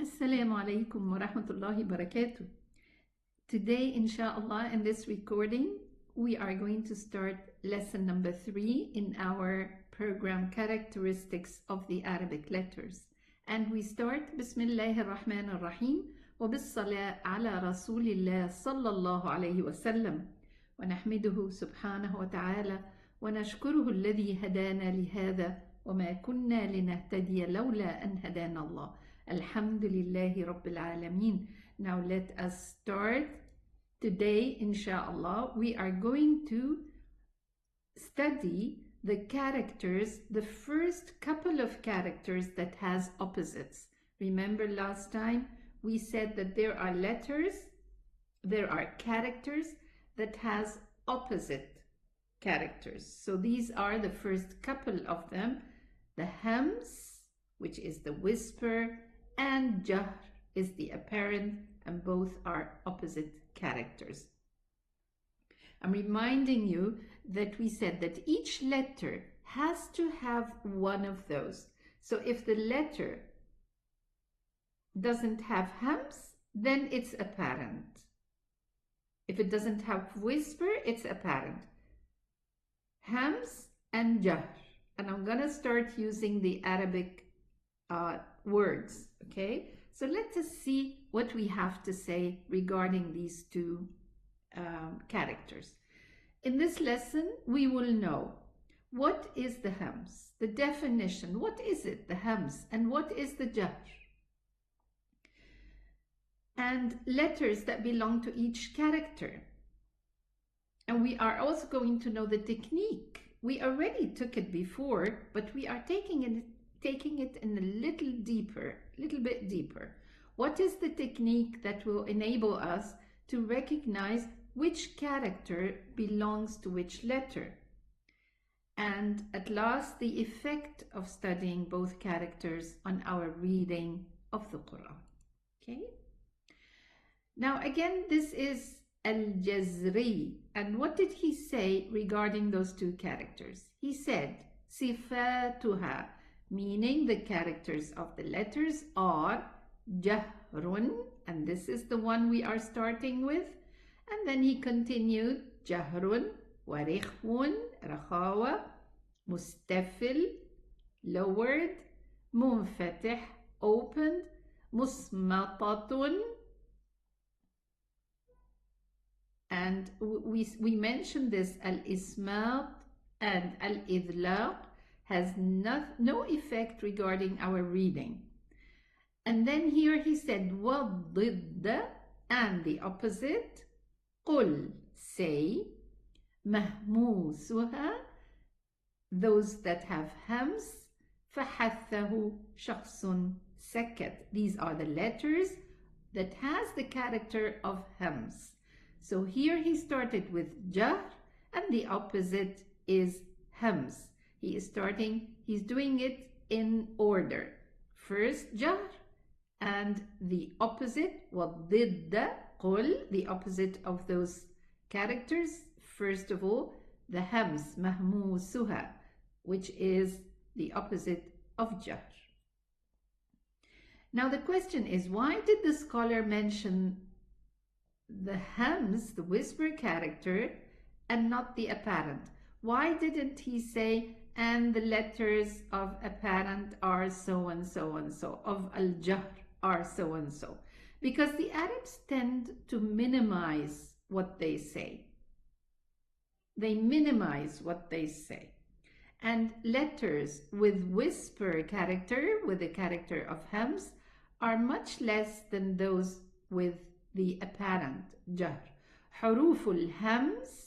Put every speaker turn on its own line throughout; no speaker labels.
Assalamu alaikum wa rahmatullahi barakatuh. Today, inshallah, in this recording, we are going to start lesson number 3 in our program Characteristics of the Arabic Letters. And we start Bismillahir Rahmanir Rahim wa bis-salah ala Rasulillah sallallahu alayhi wa sallam wa nahmiduhu subhanahu wa ta'ala wa nashkuruhu alladhi hadana lihada wa ma kunna linahtadiya lawla an hadana Allah. Alhamdulillahi Rabbil Alameen. Now let us start. Today, inshallah, we are going to study the characters, the first couple of characters that has opposites. Remember last time we said that there are letters, there are characters that has opposite characters. So these are the first couple of them. The Hams, which is the whisper, and Jahr is the apparent, and both are opposite characters. I'm reminding you that we said that each letter has to have one of those. So if the letter doesn't have Hams, then it's apparent. If it doesn't have whisper, it's apparent. Hams and Jahr. And I'm going to start using the Arabic words, okay? So let us see what we have to say regarding these two characters. In this lesson, we will know what is the Hams, the definition, what is it, the Hams, and what is the Jahr, and letters that belong to each character. And we are also going to know the technique. We already took it before, but we are taking it in a little bit deeper. What is the technique that will enable us to recognize which character belongs to which letter? And at last, the effect of studying both characters on our reading of the Quran. Okay? Now again, this is al-Jazri. And what did he say regarding those two characters? He said, Sifatuha, meaning the characters of the letters are Jahrun, and this is the one we are starting with. And then he continued, Jahrun, Warikhun, Rakhawa, Mustafil, lowered, Munfatih, opened, Musmatatun. And we mentioned this, Al-Ismat and Al-Idlaq has no effect regarding our reading. And then here he said, وَالضِّدَّ, and the opposite, قُل, say, مَهْمُوسُهَا, those that have hams, فَحَثَّهُ شَخْصٌ سَكَتْ. These are the letters that has the character of hams. So here he started with Jahr, and the opposite is hams. He's doing it in order. First Jahr, and the opposite, وَالضِّدَّ قُل, the opposite of those characters. First of all, the hams, mahmusuha, which is the opposite of Jahr. Now the question is, why did the scholar mention the hams, the whisper character, and not the apparent? Why didn't he say, and the letters of apparent are so and so and so, of al-Jahr are so and so? Because the Arabs tend to minimize what they say. They minimize what they say. And letters with whisper character, with the character of hams, are much less than those with the apparent Jahr. Huruful hams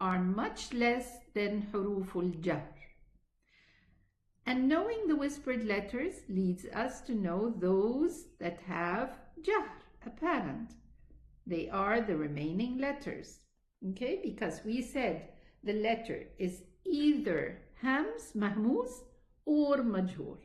are much less than huruful Jahr. And knowing the whispered letters leads us to know those that have Jahr, apparent. They are the remaining letters. Okay, because we said the letter is either hams, mahmuz, or majhur.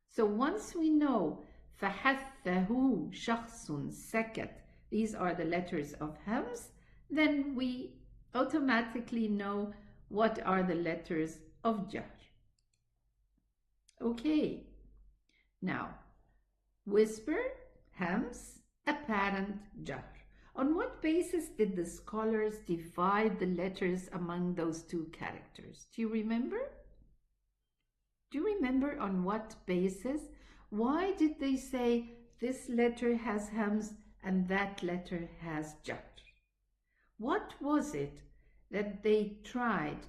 So once we know فَحَثَّهُ شَخْصٌ سَكَتْ, these are the letters of hams, then we automatically know what are the letters of Jahr. Okay, now Whisper, Hams, apparent, Jahr. On what basis did the scholars divide the letters among those two characters? Do you remember? Do you remember on what basis? Why did they say this letter has Hams and that letter has Jahr? What was it that they tried,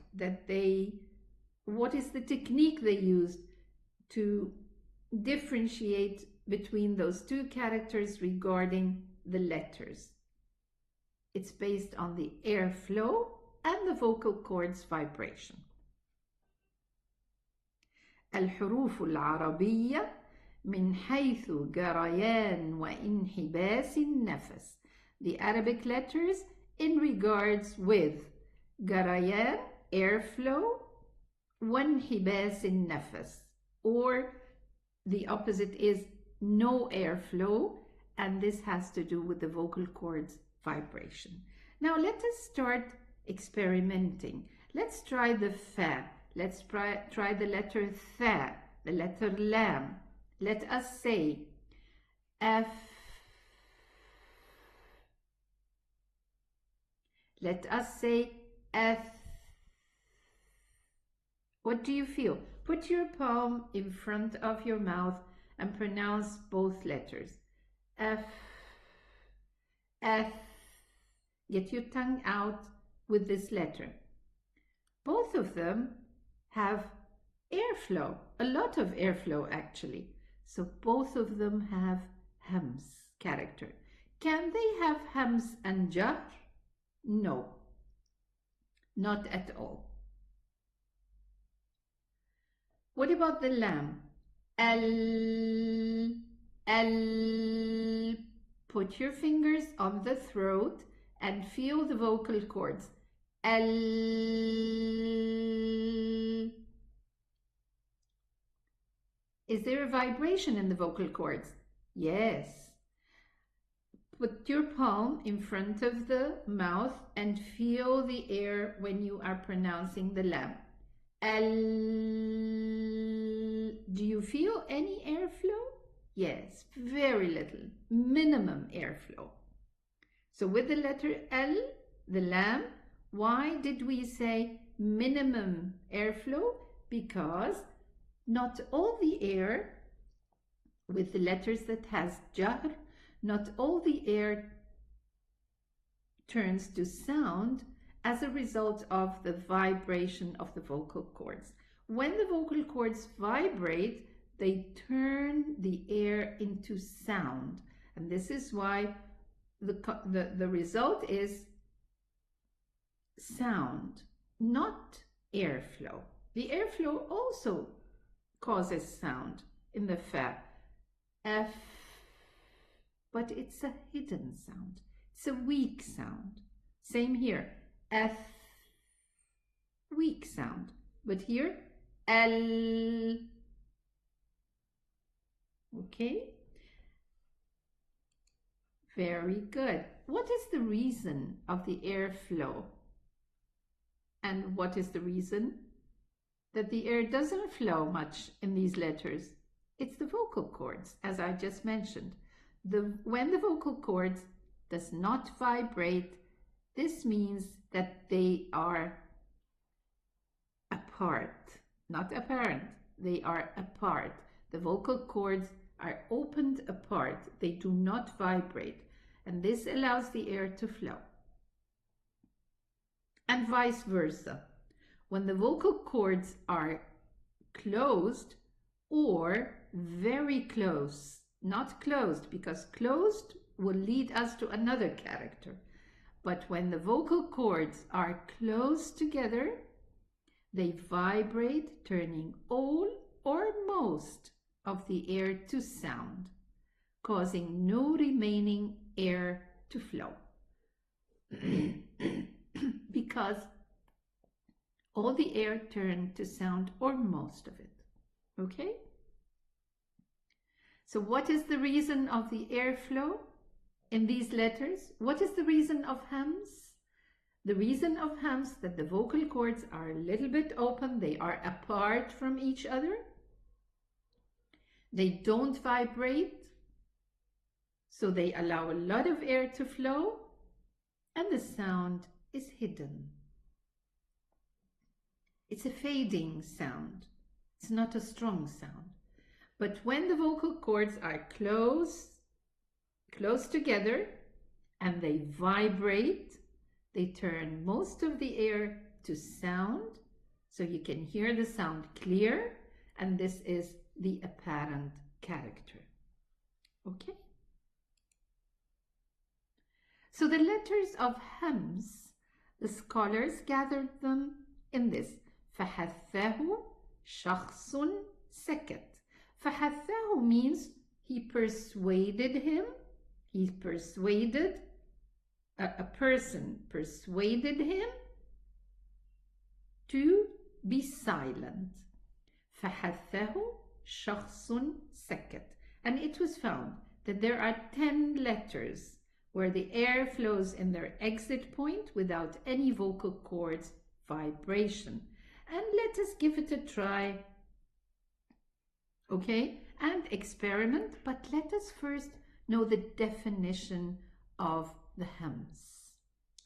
what is the technique they used to differentiate between those two characters regarding the letters? It's based on the airflow and the vocal cords vibration. الحروف العربية من حيث جريان وانحباس النفس. The Arabic letters in regards with جريان, airflow, وانحباس النفس, or the opposite is no airflow, and this has to do with the vocal cords vibration. Now let us start experimenting. Let's try the fa. Let's try the letter tha, the letter lam. Let us say F. Let us say F. What do you feel? Put your palm in front of your mouth and pronounce both letters. F, F. Get your tongue out with this letter. Both of them have airflow, a lot of airflow actually. So both of them have Hams character. Can they have Hams and Jahr? No, not at all. What about the lam? Al. Put your fingers on the throat and feel the vocal cords. Al. Is there a vibration in the vocal cords? Yes. Put your palm in front of the mouth and feel the air when you are pronouncing the lam. Al. Do you feel any airflow? Yes, very little, minimum airflow. So with the letter L, the lam, why did we say minimum airflow? Because not all the air with the letters that has Jahr, not all the air turns to sound as a result of the vibration of the vocal cords. When the vocal cords vibrate, they turn the air into sound. And this is why the result is sound, not airflow. The airflow also causes sound in the fa, F, but it's a hidden sound. It's a weak sound. Same here, F, weak sound. But here, L. Okay? Very good. What is the reason of the airflow? And what is the reason that the air doesn't flow much in these letters? It's the vocal cords, as I just mentioned. When the vocal cords does not vibrate, this means that they are apart, not apparent. They are apart. The vocal cords are opened apart. They do not vibrate, and this allows the air to flow. And vice versa. When the vocal cords are closed or very close, not closed, because closed will lead us to another character. But when the vocal cords are close together, they vibrate, turning all or most of the air to sound, causing no remaining air to flow. Because all the air turned to sound, or most of it. Okay? So what is the reason of the airflow in these letters? What is the reason of Hams? The reason of Hams that the vocal cords are a little bit open, they are apart from each other. They don't vibrate, So they allow a lot of air to flow, and the sound is hidden. It's a fading sound. It's not a strong sound. But when the vocal cords are close together and they vibrate, they turn most of the air to sound, so you can hear the sound clear, and this is the apparent character. Okay? So the letters of Hams, the scholars gathered them in this. فحثه شخص سكت. فحثه means he persuaded him. He persuaded, a person persuaded him to be silent. فحثه شخص سكت. And it was found that there are 10 letters where the air flows in their exit point without any vocal cords vibration. And let us give it a try, okay, and experiment, but let us first know the definition of the hams.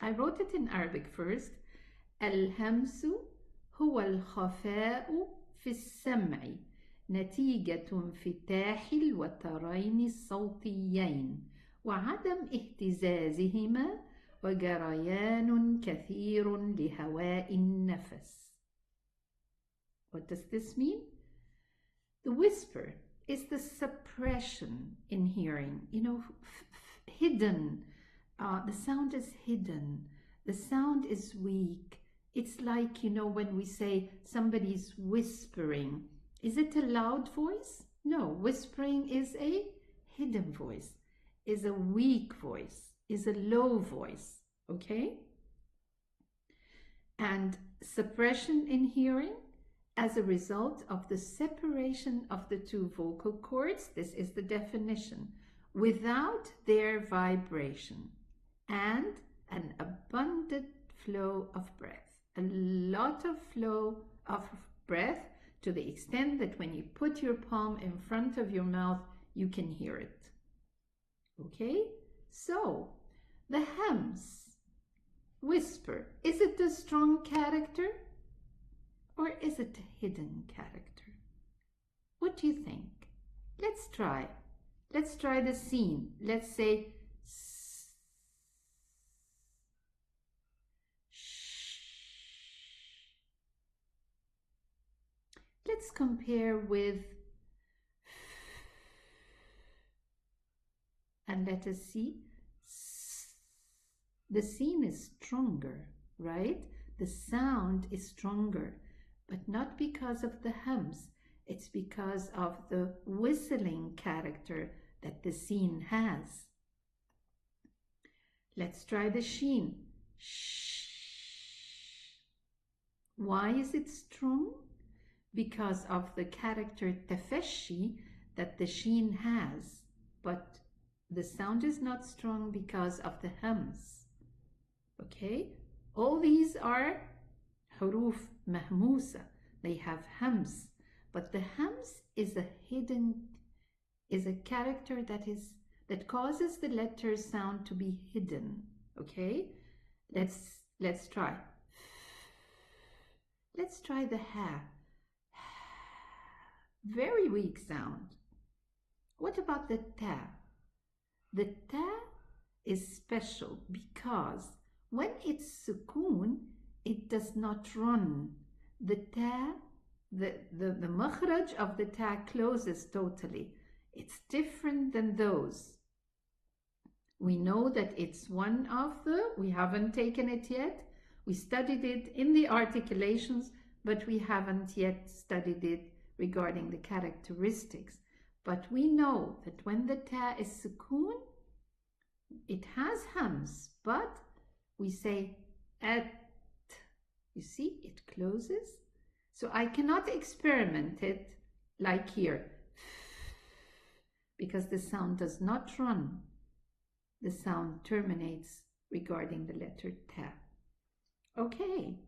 I wrote it in Arabic first. الهمس هو الخفاء في السمع نتيجة انفتاح الوترين الصوتيين وعدم اهتزازهما وجريان كثير لهواء النفس. What does this mean? The whisper is the suppression in hearing, hidden. The sound is hidden. The sound is weak. It's like, when we say somebody's whispering. Is it a loud voice? No, whispering is a hidden voice, is a weak voice, is a low voice, okay? And suppression in hearing as a result of the separation of the two vocal cords, this is the definition, without their vibration, and an abundant flow of breath. A lot of flow of breath to the extent that when you put your palm in front of your mouth, you can hear it. Okay? So, the hams, whisper, is it a strong character or is it a hidden character? What do you think? Let's try. Let's try the scene. Let's say let's compare with, and let us see, the scene is stronger, right? The sound is stronger, but not because of the hums. It's because of the whistling character that the scene has. Let's try the sheen. Why is it strong? Because of the character tafashi that the sheen has, but the sound is not strong because of the hums. Okay, all these are huruf mahmusa. They have hums, but the hums is a character that causes the letter sound to be hidden. Okay, let's try. Let's try the ha. Very weak sound. What about the ta? The ta is special because when it's sukoon, it does not run. The ta, the makhraj of the ta closes totally. It's different than those. We know that it's one of we haven't taken it yet. We studied it in the articulations, but we haven't yet studied it regarding the characteristics. But we know that when the ta is sukoon, it has hams, but we say at. You see, it closes. So I cannot experiment it like here, because the sound does not run. The sound terminates regarding the letter ta. Okay.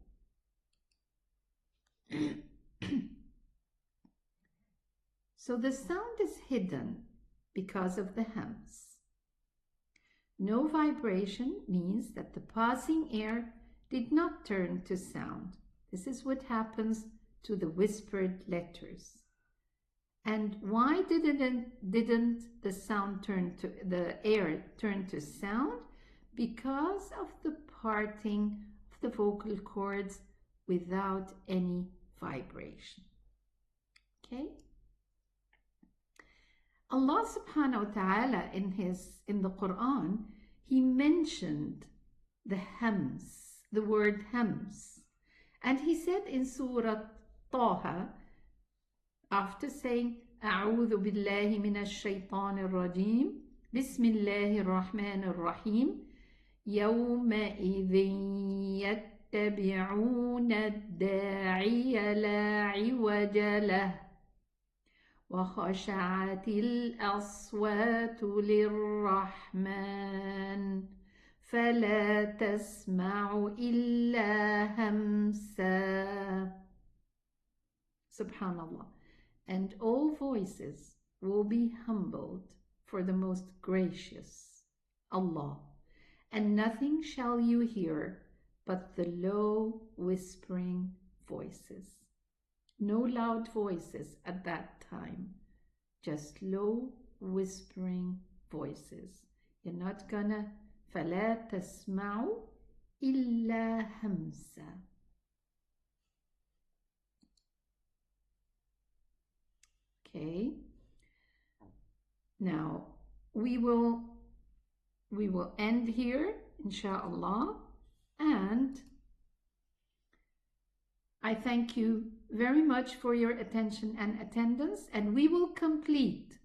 So the sound is hidden because of the hams. No vibration means that the passing air did not turn to sound. This is what happens to the whispered letters. And why didn't the sound turn to the air turn to sound? Because of the parting of the vocal cords without any vibration. Okay? Allah subhanahu wa ta'ala in the Quran, he mentioned the hams, the word hams. And he said in Surah Taha, after saying أعوذ بالله من الشيطان الرجيم بسم الله الرحمن الرحيم يومئذ يتبعون الداعي لا عوج له وخشعت الأصوات للرحمن فلا تسمع إلا همسا. Subhanallah. And all voices will be humbled for the most gracious Allah, and nothing shall you hear but the low whispering voices. No loud voices at that time, just low whispering voices. You're not gonna فَلَا تَسْمَعُ إِلَّا هَمْسًا. Okay, now we will end here, inshallah, and I thank you very much for your attention and attendance, and we will complete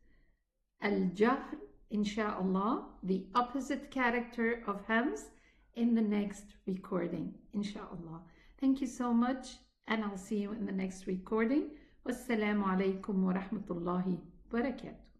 al-Jahr, inshallah, the opposite character of Hams, in the next recording, inshallah. Thank you so much, and I'll see you in the next recording. Wassalamu alaikum wa rahmatullahi wa barakatuh.